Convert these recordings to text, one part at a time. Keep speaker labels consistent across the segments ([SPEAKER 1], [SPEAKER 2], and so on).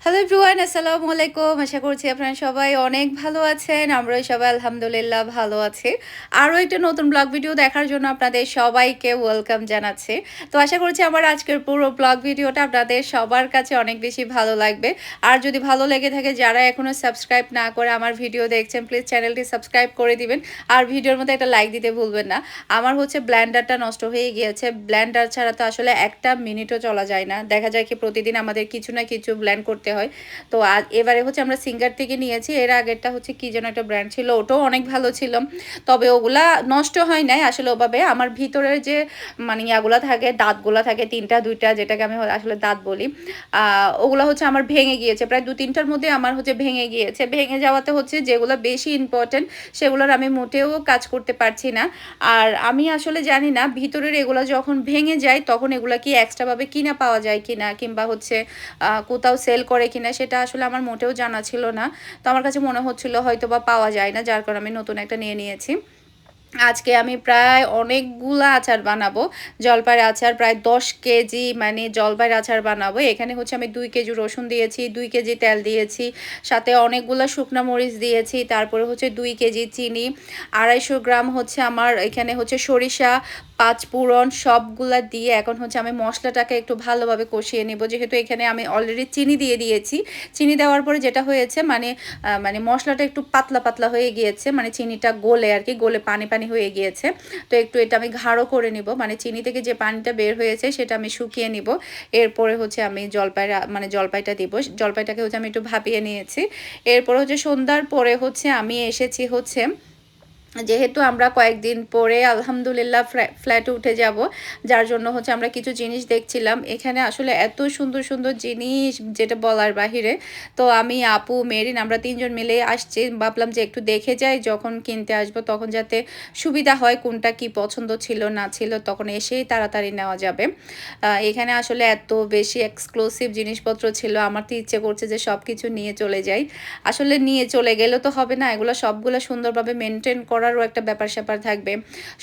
[SPEAKER 1] Hello everyone, আসসালামু আলাইকুম। আশা করছি আপনারা সবাই অনেক ভালো আছেন। আমরাও সবাই আলহামদুলিল্লাহ ভালো আছি। আরও একটা নতুন ব্লগ ভিডিও দেখার জন্য আপনাদের সবাইকে ওয়েলকাম জানাচ্ছি। তো আশা করছি আমার আজকের পুরো ব্লগ ভিডিওটা আপনাদের সবার কাছে অনেক বেশি ভালো লাগবে। আর যদি ভালো লেগে থাকে, যারা এখনও সাবস্ক্রাইব না করে আমার ভিডিও দেখছেন, প্লিজ চ্যানেলটি সাবস্ক্রাইব করে দিবেন। আর ভিডিওর মধ্যে একটা লাইক দিতে ভুলবেন না। আমার ব্লেন্ডারটা নষ্ট হয়ে গিয়েছে। ব্লেন্ডার ছাড়া তো আসলে একটা মিনিটও চলা যায় না। দেখা যায় কি প্রতিদিন আমাদের কিছু না কিছু ব্লেন্ড করতে হয়। তো এবারে আমরা সিঙ্গার থেকে নিয়েছি। এর আগেরটা কি যেন একটা ব্র্যান্ড ছিল, ওটাও অনেক ভালো ছিল। তবে ওগুলা নষ্ট হয় নাই আসলে ওভাবে। আমার ভিতরের যে মানে ইয়াগুলা থাকে, দাঁতগুলা থাকে ৩টা ২টা, যেটাকে আমি আসলে দাঁত বলি, ওগুলা আমার ভেঙে গিয়েছে। প্রায় ২-৩টার মধ্যে আমার ভেঙে গিয়েছে। ভেঙে যাওয়াতে যেগুলো বেশি ইম্পর্টেন্ট সেগুলোর আমি মোটেও কাজ করতে পারছি না। আর আমি আসলে জানি না ভিতরের এগুলা যখন ভেঙে যায় তখন এগুলা কি এক্সট্রাভাবে কিনা পাওয়া যায় কিনা, কিংবা কোথাও সেল করে কিনা, সেটা আসলে আমার মোটেও জানা ছিল না। তো আমার কাছে মনে হচ্ছিল হয়তো বা পাওয়া যায় না, যার কারণে আমি নতুন একটা নিয়ে নিয়েছি। আজকে আমি প্রায় অনেকগুলা আচার বানাবো। জলপাইয়ের আচার প্রায় 10 কেজি, মানে জলপাইয়ের আচার বানাবো। এখানে আমি 2 কেজি রসুন দিয়েছি, 2 কেজি তেল দিয়েছি, সাথে অনেকগুলা শুকনা মরিচ দিয়েছি, তারপরে 2 কেজি চিনি, 250 গ্রাম আমার এখানে সরিষা, 5 ফোড়ন, সবগুলা দিয়ে এখন আমি মশলাটাকে একটু ভালোভাবে কষিয়ে নেব। যেহেতু এখানে আমি অলরেডি চিনি দিয়ে দিয়েছি। চিনি দেওয়ার পরে যেটা হয়েছে, মানে মশলাটা একটু পাতলা পাতলা হয়ে গিয়েছে, মানে চিনিটা গলে আর কি, গলে পানি পানি হয়ে গিয়েছে। তো একটু এটা আমি গাঢ় করে নিব, মানে চিনি থেকে যে পানিটা বের হয়েছে সেটা আমি শুকিয়ে নিব। এরপরে আমি জলপাইটা দিব। জলপাইটাকে আমি একটু ভাপিয়ে নিয়েছি। এরপরে সন্ধ্যার পরে আমি এসেছি যেহেতু আমরা কয়েকদিন পরে আলহামদুলিল্লাহ ফ্ল্যাটে উঠে যাব, যার জন্য আমরা কিছু জিনিস দেখছিলাম। এখানে আসলে এত সুন্দর সুন্দর জিনিস যেটা বলার বাহিরে। তো আমি, আপু, মেরিন, আমরা 3জন মিলে আসছি। ভাবলাম যে একটু দেখে যাই, যখন কিনতে আসবো তখন যাতে সুবিধা হয়, কোনটা কি পছন্দ ছিল না ছিল তখন এসেই তাড়াতাড়ি নেওয়া যাবে। এখানে আসলে এত বেশি এক্সক্লুসিভ জিনিসপত্র ছিল, আমার তো ইচ্ছে করছে যে সব কিছু নিয়ে চলে যাই। আসলে নিয়ে চলে গেলে তো হবে না, এগুলো সবগুলো সুন্দরভাবে মেনটেন করারও একটা ব্যাপার স্যাপার থাকবে।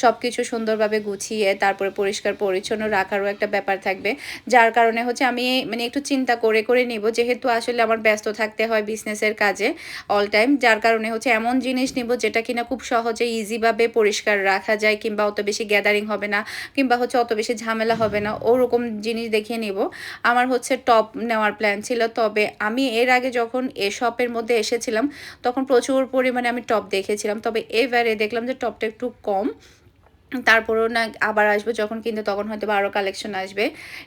[SPEAKER 1] সব কিছু সুন্দরভাবে গুছিয়ে তারপরে পরিষ্কার পরিচ্ছন্ন রাখারও একটা ব্যাপার থাকবে। যার কারণে আমি মানে একটু চিন্তা করে করে নিব, যেহেতু আসলে আমার ব্যস্ত থাকতে হয় বিজনেসের কাজে অল টাইম। যার কারণে এমন জিনিস নিব যেটা কিনা খুব সহজে ইজিভাবে পরিষ্কার রাখা যায়, কিংবা অত বেশি গ্যাদারিং হবে না, কিংবা অত বেশি ঝামেলা হবে না, ওরকম জিনিস দেখিয়ে নিব। আমার টপ নেওয়ার প্ল্যান ছিল। তবে আমি এর আগে যখন এ শপের মধ্যে এসেছিলাম তখন প্রচুর পরিমাণে আমি টপ দেখেছিলাম। তবে এবারে দেখলাম যে টপটা একটু কম। তারপরেও না, আবার আসবো যখন কিনতে তখন হয়তো আরও কালেকশন আসবে।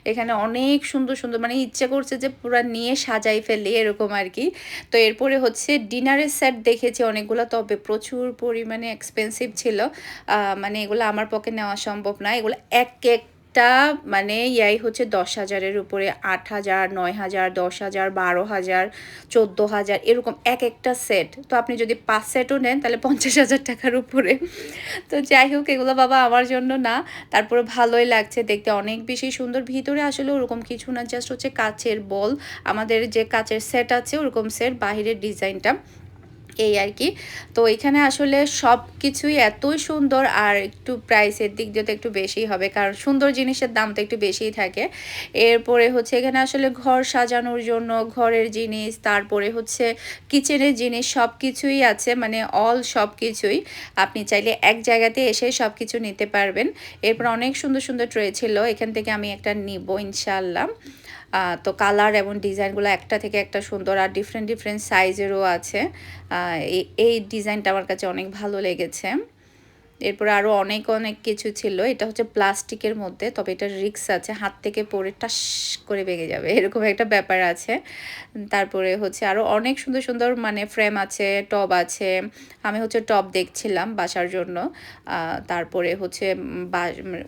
[SPEAKER 1] এখানে অনেক সুন্দর সুন্দর, মানে ইচ্ছে করছে যে পুরা নিয়ে সাজাই ফেলি এরকম আর কি। তো এরপরে ডিনারের সেট দেখেছি অনেকগুলো, তবে প্রচুর পরিমাণে এক্সপেন্সিভ ছিল। মানে এগুলো আমার পক্ষে নেওয়া সম্ভব না। এগুলো এক মানে ইয়াই 10,000-এর উপরে, 8,000, 9,000, 10,000, 12,000, 14,000 এরকম এক একটা সেট। তো আপনি যদি 5 সেটও নেন তাহলে 50,000 টাকার উপরে। তো যাই হোক, এগুলো বাবা আমার জন্য না। তারপরে ভালোই লাগছে দেখতে, অনেক বেশি সুন্দর। ভিতরে আসলে ওরকম কিছু না, জাস্ট কাচের বল, আমাদের যে কাচের সেট আছে ওরকম সেট, বাহিরের ডিজাইনটা এই আর কি। তো এখানে আসলে সব কিছুই এতই সুন্দর, আর একটু প্রাইসের দিক দিয়ে তো একটু বেশিই হবে, কারণ সুন্দর জিনিসের দাম তো একটু বেশিই থাকে। এরপরে এখানে আসলে ঘর সাজানোর জন্য ঘরের জিনিস, তারপরে কিচেনের জিনিস, সব কিছুই আছে, মানে অল সব কিছুই আপনি চাইলে এক জায়গাতে এসে সব কিছু নিতে পারবেন। এরপর অনেক সুন্দর সুন্দর ট্রে ছিল, এখান থেকে আমি একটা নিব ইনশাল্লাহ। তো কালার এবং ডিজাইনগুলো একটা থেকে একটা সুন্দর, আর ডিফারেন্ট ডিফারেন্ট সাইজেরও আছে। এই ডিজাইনটা আমার কাছে অনেক ভালো লেগেছে। এরপরে আরও অনেক অনেক কিছু ছিল। এটা প্লাস্টিকের মধ্যে, তবে এটা রিস্ক আছে, হাত থেকে পড়ে টাস করে ভেঙে যাবে এরকম একটা ব্যাপার আছে। তারপরে আরও অনেক সুন্দর সুন্দর মানে ফ্রেম আছে, টব আছে। আমি টব দেখছিলাম বাসার জন্য। তারপরে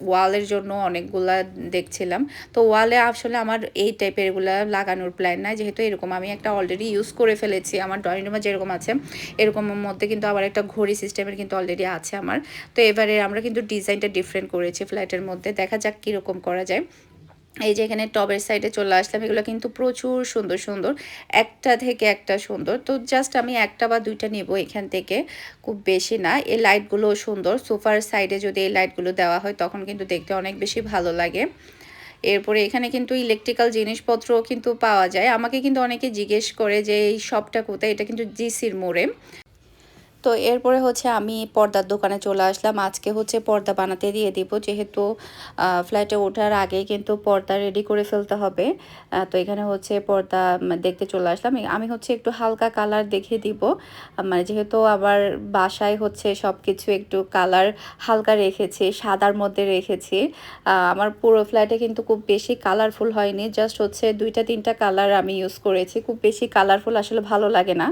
[SPEAKER 1] ওয়ালের জন্য অনেকগুলা দেখছিলাম। তো ওয়ালে আসলে আমার এই টাইপের এগুলা লাগানোর প্ল্যান নাই, যেহেতু এরকম আমি একটা অলরেডি ইউজ করে ফেলেছি। আমার ড্রয়িং রুমে যেরকম আছে এরকমের মধ্যে কিন্তু আবার একটা ঘড়ি সিস্টেমের কিন্তু অলরেডি আছে আমার। তো এবারে আমরা কিন্তু ডিজাইনটা ডিফারেন্ট করেছি ফ্ল্যাটের মধ্যে, দেখা যাক কীরকম করা যায়। এই যে এখানে টবের সাইডে চলে আসলাম, এগুলো কিন্তু প্রচুর সুন্দর সুন্দর, একটা থেকে একটা সুন্দর। তো জাস্ট আমি একটা বা দুইটা নেব এখান থেকে, খুব বেশি না। এই লাইটগুলো সুন্দর, সোফার সাইডে যদি এই লাইটগুলো দেওয়া হয় তখন কিন্তু দেখতে অনেক বেশি ভালো লাগে। এরপরে এখানে কিন্তু ইলেকট্রিক্যাল জিনিসপত্রও কিন্তু পাওয়া যায়। আমাকে কিন্তু অনেকে জিজ্ঞেস করে যে এই শপটা কোথায়? এটা কিন্তু জিসির মোড়ে। তো এরপরে হচ্ছে আমি পর্দার দোকানে চলে আসলাম। আজকে হচ্ছে পর্দা বানাতে দিয়ে দিব। যেহেতু ফ্ল্যাটে ওঠার আগেই কিন্তু পর্দা রেডি করে ফেলতে হবে। তো এখানে হচ্ছে পর্দা দেখতে চলে আসলাম। আমি হচ্ছে একটু হালকা কালার দেখে দিব। মানে যেহেতু আবার বাসায় হচ্ছে সবকিছু একটু কালার হালকা রেখেছি, সাদার মধ্যে রেখেছি। আমার পুরো ফ্ল্যাটে কিন্তু খুব বেশি কালারফুল হয়নি। জাস্ট হচ্ছে ২টা ৩টা কালার আমি ইউজ করেছি। খুব বেশি কালারফুল আসলে ভালো লাগে না।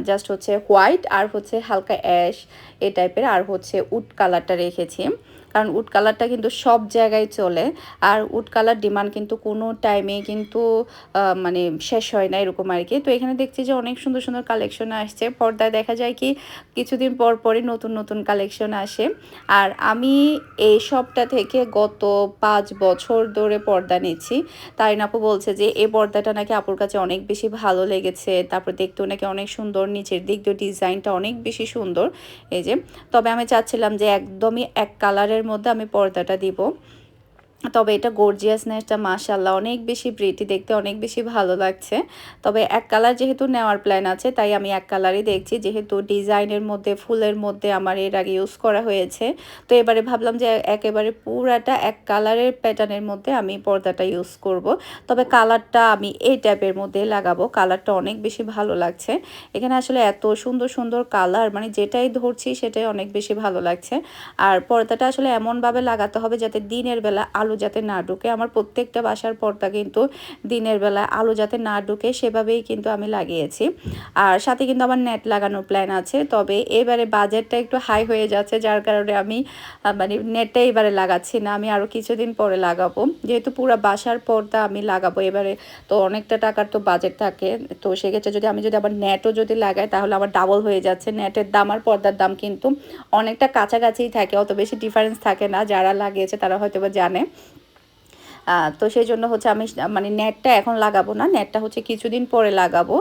[SPEAKER 1] জাস্ট হচ্ছে হোয়াইট আর হচ্ছে হালকা অ্যাশ এই টাইপের, আর হচ্ছে উড কালারটা রেখেছি। কারণ উড কালারটা কিন্তু সব জায়গায় চলে, আর উড কালার ডিমান্ড কিন্তু কোনো টাইমে কিন্তু মানে শেষ হয় না এরকম আর কি। তো এখানে দেখছি যে অনেক সুন্দর সুন্দর কালেকশন আসছে। পর্দায় দেখা যায় কি কিছুদিন পর পরই নতুন নতুন কালেকশন আসে। আর আমি এই শপটা থেকে গত ৫ বছর ধরে পর্দা নিচ্ছি। তারিন আপু বলছে যে এই পর্দাটা নাকি আপুর কাছে অনেক বেশি ভালো লেগেছে, তারপর দেখতেও নাকি অনেক সুন্দর, নিচের দিক দিয়ে ডিজাইনটা অনেক বেশি সুন্দর। এই যে, তবে আমি চাচ্ছিলাম যে একদমই এক কালারের মধ্যে আমি পর্দাটা দিব। তবে এটা গর্জিয়াসনেসটা মাশাআল্লাহ অনেক বেশি প্রিটি, দেখতে অনেক বেশি ভালো লাগছে। তবে এক কালার যেহেতু নেওয়ার প্ল্যান আছে, তাই আমি এক কালারই দেখছি। যেহেতু ডিজাইনের মধ্যে, ফুলের মধ্যে আমার এর আগে ইউজ করা হয়েছে, তো এবারে ভাবলাম যে একেবারে পুরাটা এক কালারের প্যাটার্নের মধ্যে আমি পর্দাটা ইউজ করব। তবে কালারটা আমি এই টাইপের মধ্যে লাগাবো। কালারটা অনেক বেশি ভালো লাগছে। এখানে আসলে এত সুন্দর সুন্দর কালার, মানে যেটাই ধরছি সেটাই অনেক বেশি ভালো লাগছে। আর পর্দাটা আসলে এমনভাবে লাগাতে হবে যাতে দিনের বেলা আলো যাতে না ঢুকে। আমার প্রত্যেকটা বাসার পর্দা কিন্তু দিনের বেলা আলো যাতে না ঢুকে সেভাবেই কিন্তু আমি লাগিয়েছি। আর সাথে কিন্তু আমার নেট লাগানোর প্ল্যান আছে। তবে এবারে বাজেটটা একটু হাই হয়ে যাচ্ছে, যার কারণে আমি মানে নেটটা এবারে লাগাচ্ছি না। আমি আরও কিছুদিন পরে লাগাবো, যেহেতু পুরো বাসার পর্দা আমি লাগাবো এবারে। তো অনেকটা টাকার তো বাজেট থাকে। তো সেক্ষেত্রে আমি যদি আবার নেটও যদি লাগাই তাহলে আমার ডাবল হয়ে যাচ্ছে। নেটের দাম আর পর্দার দাম কিন্তু অনেকটা কাছাকাছিই থাকে, অত বেশি ডিফারেন্স থাকে না। যারা লাগিয়েছে তারা হয়তো বা জানে। তো সেই জন্য হচ্ছে আমি মানে নেটটা এখন লাগাবো না, নেটটা হচ্ছে কিছুদিন পরে লাগাবো।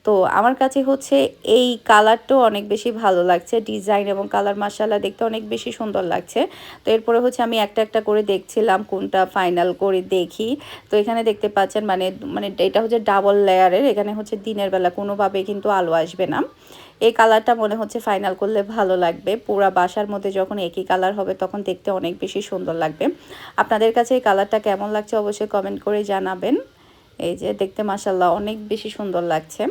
[SPEAKER 1] তো আমার কাছে হচ্ছে এই কালারটাও অনেক বেশি ভালো লাগছে, ডিজাইন এবং কালার মাশাআল্লাহ দেখতে অনেক বেশি সুন্দর লাগছে। তো এরপরে হচ্ছে আমি একটা একটা করে দেখছিলাম কোনটা ফাইনাল করে দেখি। তো এখানে দেখতে পাচ্ছেন মানে মানে এটা হচ্ছে ডাবল লেয়ারের, এখানে হচ্ছে দিনের বেলা কোনোভাবে কিন্তু আলো আসবে না। এই কালারটা মনে হচ্ছে ফাইনাল করলে ভালো লাগবে। পুরা বাসার মধ্যে যখন একই কালার হবে তখন দেখতে অনেক বেশি সুন্দর লাগবে। আপনাদের কাছে এই কালারটা কেমন লাগছে অবশ্যই কমেন্ট করে জানাবেন। এই যে দেখতে মাশাআল্লাহ অনেক বেশি সুন্দর লাগছে।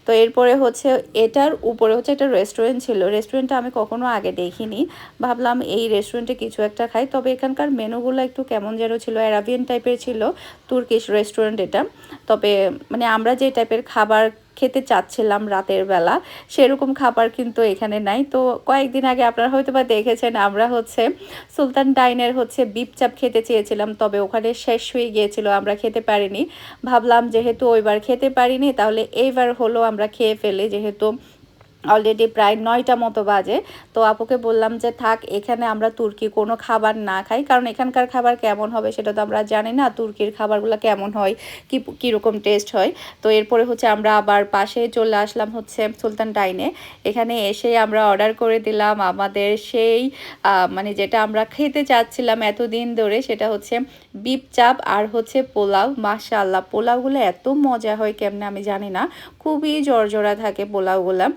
[SPEAKER 1] তো এরপরে হচ্ছে এটার উপরে হচ্ছে একটা রেস্টুরেন্ট ছিল। রেস্টুরেন্টটা আমি কখনো আগে দেখিনি। ভাবলাম এই রেস্টুরেন্টে কিছু একটা খাই। তবে এখানকার মেনুগুলো একটু কেমন যেন ছিল, অ্যারাবিয়ান টাইপের ছিল। তুর্কিশ রেস্টুরেন্ট এটা। তবে মানে আমরা যে টাইপের খাবার খেতে চাচ্ছিলাম রাতের বেলা, সেরকম খাবার কিন্তু এখানে নাই। তো কয়েকদিন আগে আপনারা হয়তো বা দেখেছেন, আমরা হচ্ছে সুলতান ডাইনের হচ্ছে বিফ চাপ খেতে চেয়েছিলাম, তবে ওখানে শেষ হয়ে গিয়েছিল, আমরা খেতে পারিনি। ভাবলাম যেহেতু ওইবার খেতে পারিনি তাহলে এইবার হলো আমরা খেয়ে ফেলি, যেহেতু অলরেডি প্রায় ৯টা মতো বাজে। তো আপুকে বললাম যে থাক, এখানে আমরা তুর্কি কোনো খাবার না খাই, কারণ এখানকার খাবার কেমন হবে সেটা তো আমরা জানি না, তুর্কির খাবারগুলো কেমন হয়, কীরকম টেস্ট হয়। তো এরপরে হচ্ছে আমরা আবার পাশে চলে আসলাম হচ্ছে সুলতান ডাইনে। এখানে এসে আমরা অর্ডার করে দিলাম আমাদের সেই মানে যেটা আমরা খেতে চাচ্ছিলাম এতদিন ধরে, সেটা হচ্ছে বিফ চাপ আর হচ্ছে পোলাও। মাশাআল্লাহ পোলাওগুলো এত মজা হয় কেমনে আমি জানি না, খুবই জর্জরা থাকে পোলাওগুলো।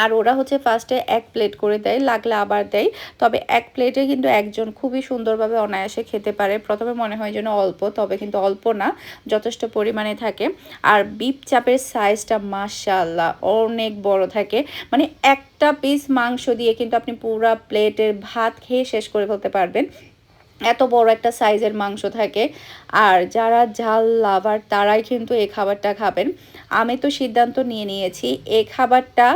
[SPEAKER 1] আর ওরা হচ্ছে ফার্স্টে ১ প্লেট করে দেয়, লাগলে আবার দেয়। তবে ১ প্লেটে কিন্তু একজন খুবই সুন্দরভাবে অনায়াসে খেতে পারে। প্রথমে মনে হয় যেন অল্প, তবে কিন্তু অল্প না, যথেষ্ট পরিমাণে থাকে। আর বিফ চাপের সাইজটা মাশাআল্লাহ অনেক বড় থাকে। মানে একটা পিস মাংস দিয়ে কিন্তু আপনি পুরা প্লেটের ভাত খেয়ে শেষ করে ফেলতে পারবেন, এত বড় একটা সাইজের মাংস থাকে। আর যারা ঝাল লাভার তারাই কিন্তু এই খাবারটা খাবেন। আমি তো সিদ্ধান্ত নিয়ে নিয়েছি এই খাবারটা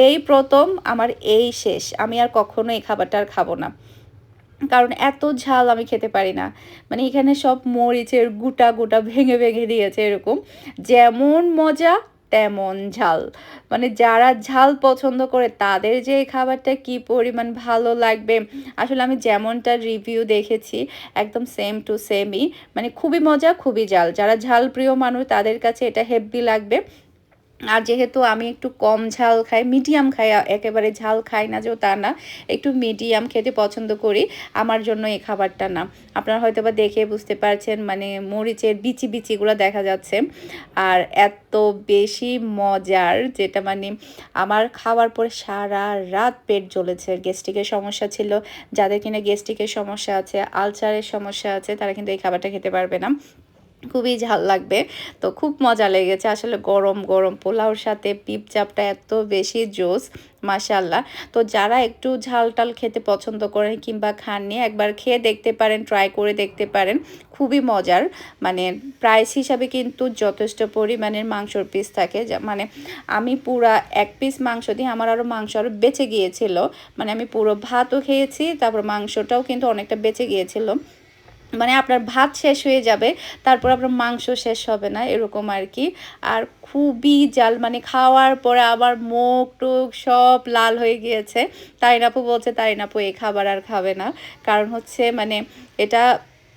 [SPEAKER 1] এই প্রথম, আমার এই শেষ, আমি আর কখনো এই খাবারটা আর খাবো না, কারণ এত ঝাল আমি খেতে পারি না। মানে এখানে সব মরিচের গোটা গোটা ভেঙে ভেঙে দিয়েছে এরকম, যেমন মজা তেমন ঝাল। মানে যারা ঝাল পছন্দ করে তাদের যে এই খাবারটা কি পরিমাণ ভালো লাগবে, আসলে আমি যেমনটা রিভিউ দেখেছি একদম সেম টু সেমই। মানে খুবই মজা খুবই ঝাল, যারা ঝাল প্রিয় মানুষ তাদের কাছে এটা হেভি লাগবে। আর যেহেতু আমি একটু কম ঝাল খাই, মিডিয়াম খাই, একেবারে ঝাল খাই না যেও তা না, একটু মিডিয়াম খেতে পছন্দ করি, আমার জন্য এই খাবারটা না। আপনারা হয়তোবা দেখে বুঝতে পারছেন, মানে মরিচের বিচিগুলো দেখা যাচ্ছে। আর এত বেশি মজার, যেটা মানে আমার খাওয়ার পরে সারা রাত পেট জ্বলেছে। গ্যাস্ট্রিকের সমস্যা ছিল, যাদের কিনা গ্যাস্ট্রিকের সমস্যা আছে, আলসারের সমস্যা আছে, তারা কিন্তু এই খাবারটা খেতে পারবে না, খুবই ঝাল লাগবে। তো খুব মজা লেগেছে আসলে, গরম গরম পোলাওর সাথে পিপচাপটা এত বেশি জোস, মাশাল্লাহ। তো যারা একটু ঝাল টাল খেতে পছন্দ করেন কিংবা খাননি, একবার খেয়ে দেখতে পারেন, ট্রাই করে দেখতে পারেন, খুবই মজার। মানে প্রাইস হিসাবে কিন্তু যথেষ্ট পরিমাণের মাংসর পিস থাকে, মানে আমি পুরা এক পিস মাংস দিয়ে আমার আরও মাংস আরও বেঁচে গিয়েছিল, মানে আমি পুরো ভাতও খেয়েছি, তারপর মাংসটাও কিন্তু অনেকটা বেঁচে গিয়েছিল। মানে আপনার ভাত শেষ হয়ে যাবে, তারপর আপনার মাংস শেষ হবে না, এরকম আর কি। আর খুবই জাল, মানে খাওয়ার পরে আমার মুখ টুক সব লাল হয়ে গিয়েছে। তারিন আপু বলছে, তারিন আপু এই খাবার আর খাবে না, কারণ হচ্ছে মানে এটা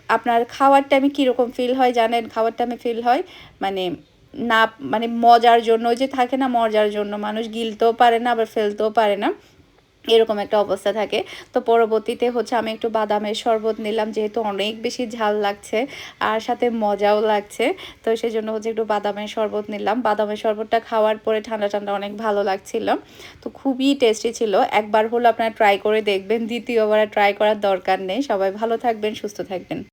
[SPEAKER 1] আপনার খাওয়ার টাইমে কীরকম ফিল হয় জানেন? খাওয়ার টাইমে ফিল হয় মানে না, মানে মজার জন্য, ওই যে থাকে না, মজার জন্য মানুষ গিলতেও পারে না আবার ফেলতেও পারে না, এরকম একটা অবস্থা থাকে। তো পরবর্তীতে হচ্ছে আমি একটু বাদামের শরবত নিলাম, যেহেতু অনেক বেশি ঝাল লাগছে আর সাথে মজাও লাগছে, তো সেজন্য হচ্ছে একটু বাদামের শরবত নিলাম। বাদামের শরবতটা খাওয়ার পরে ঠান্ডা ঠান্ডা অনেক ভালো লাগছিল, তো খুবই টেস্টি ছিল। একবার হলো আপনারা ট্রাই করে দেখবেন, দ্বিতীয়বার ট্রাই করার দরকার নেই। সবাই ভালো থাকবেন, সুস্থ থাকবেন।